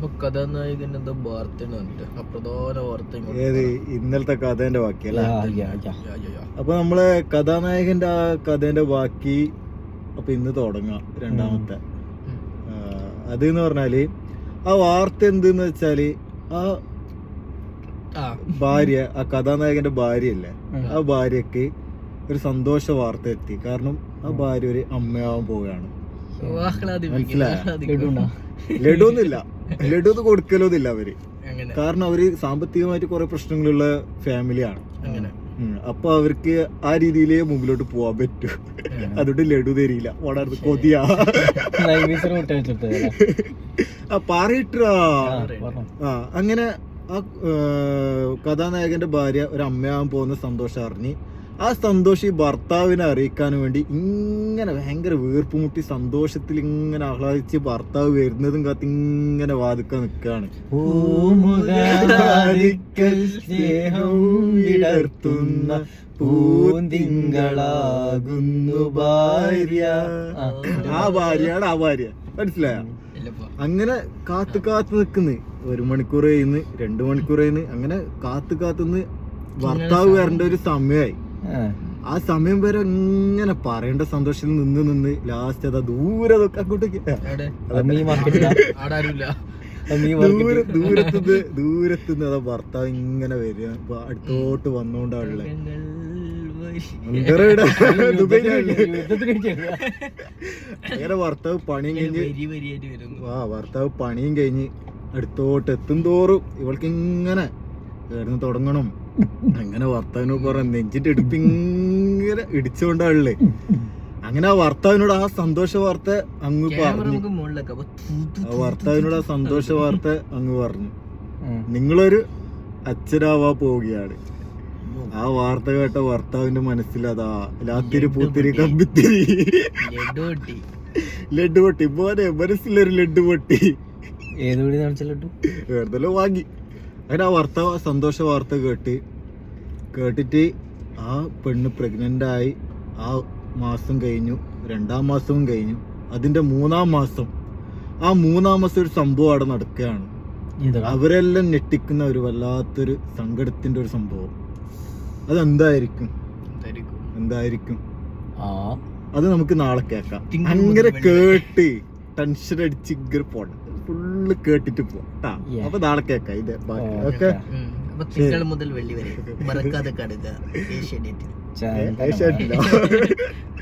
അപ്പൊ കഥാനായകൻ എന്താ വാർത്തയാണ് അപ്രധാന വാർത്ത ഏത് ഇന്നലത്തെ കഥേന്റെ ബാക്കി അല്ല. അപ്പൊ നമ്മളെ കഥാനായകന്റെ ആ കഥേന്റെ ബാക്കി അപ്പൊ ഇന്ന് തുടങ്ങാം രണ്ടാമത്തെ. അത് എന്ന് പറഞ്ഞാല് ആ വാർത്ത എന്തെന്ന് വെച്ചാല് ആ ഭാര്യ, ആ കഥാനായകന്റെ ഭാര്യയല്ലേ, ആ ഭാര്യക്ക് ഒരു സന്തോഷ വാർത്ത എത്തി. കാരണം ആ ഭാര്യ ഒരു അമ്മയാവാൻ പോവുകയാണ്. ലഡു ഒന്നുമില്ല, ലഡു ഒന്നും കൊടുക്കലൊന്നുമില്ല അവര്. കാരണം അവര് സാമ്പത്തികമായിട്ട് കുറെ പ്രശ്നങ്ങളുള്ള ഫാമിലിയാണ്. അപ്പൊ അവർക്ക് ആ രീതിയിലേ മുമ്പിലോട്ട് പോവാൻ പറ്റൂ. അതുകൊണ്ട് ലഡു തരില്ല, വളരെ കൊതിയാ. പറയട്ടാ. അങ്ങനെ ആ കഥാനായകന്റെ ഭാര്യ ഒരു അമ്മയാവാൻ പോകുന്ന സന്തോഷം അറിഞ്ഞ് ആ സന്തോഷം ഈ ഭർത്താവിനെ അറിയിക്കാൻ വേണ്ടി ഇങ്ങനെ ഭയങ്കര വീർപ്പുമുട്ടി സന്തോഷത്തിൽ ഇങ്ങനെ ആഹ്ലാദിച്ച് ഭർത്താവ് വരുന്നതും കാത്ത് ഇങ്ങനെ വാതിക്കാൻ നിൽക്കുകയാണ്. പൂന്തിങ്കളാകുന്നു ഭാര്യ. ആ ഭാര്യയാണ് ആ ഭാര്യ, മനസ്സിലായ? അങ്ങനെ കാത്തു കാത്തു നിൽക്കുന്നു. 1 മണിക്കൂർ കഴിയുന്നു, 2 മണിക്കൂർ കഴിയുന്നു. അങ്ങനെ കാത്തു കാത്തുനിന്ന് ഭർത്താവ് വരേണ്ട ഒരു സമയമായി. ആ സമയം വരെ ഇങ്ങനെ പറയേണ്ട സന്തോഷത്തിൽ നിന്ന് ലാസ്റ്റ് അതാ ദൂരെ അങ്ങോട്ടേക്ക് ദൂരത്തുനിന്ന് അതാ ഭർത്താവ് ഇങ്ങനെ വരിക. അടുത്തോട്ട് വന്നോണ്ടാണല്ലേ അങ്ങനെ ഭർത്താവ് പണിയും കഴിഞ്ഞ് അടുത്തോട്ട് എത്തും തോറും ഇവൾക്ക് ഇങ്ങനെ കേടുന്ന് തുടങ്ങണം. അങ്ങനെ ഭർത്താവിനോട് പറഞ്ഞ നെഞ്ചിന്റെ ഇടുപ്പ് ഇങ്ങനെ ഇടിച്ചുകൊണ്ടാണല്ലേ. അങ്ങനെ ആ ഭർത്താവിനോട് ആ സന്തോഷ വാർത്ത അങ്ങ് പറഞ്ഞു. ഭർത്താവിനോട് ആ സന്തോഷ വാർത്ത അങ്ങ് പറഞ്ഞു, നിങ്ങളൊരു അച്ഛനാവാ പോവുകയാണ്. ആ വാർത്ത കേട്ട ഭർത്താവിന്റെ മനസ്സിൽ അതാ ലാത്തിരി പൂത്തിരി കമ്പിത്തിരി ലഡു പൊട്ടി. മോനെ മനസ്സിലൊരു ലഡു പൊട്ടി. വെറുതെ വാങ്ങി. അങ്ങനെ ആ ഭർത്താവ് സന്തോഷ വാർത്ത കേട്ടിട്ട് ആ പെണ്ണ് പ്രഗ്നന്റ് ആയി. ആ മാസം കഴിഞ്ഞു, 2-ാം മാസവും കഴിഞ്ഞു. അതിന്റെ 3-ാം മാസം, ആ 3-ാം മാസം ഒരു സംഭവം അവിടെ നടക്കുകയാണ്. അവരെല്ലാം ഞെട്ടിക്കുന്ന ഒരു വല്ലാത്തൊരു സങ്കടത്തിന്റെ ഒരു സംഭവം. അതെന്തായിരിക്കും? അത് നമുക്ക് നാളെ കേൾക്കാം. അങ്ങനെ കേട്ട് ടെൻഷൻ അടിച്ച് ഇങ്ങനെ പോണം, ഫുള്ള് കേട്ടിട്ട് പോവാം. അപ്പൊ നാളെ കേൾക്കാം ഇത് ബാക്കി. ഓക്കെ, തിങ്കൾ മുതൽ വെള്ളി വരെ മറക്കാതെ കാണുക ഏഷ്യാനെറ്റ്.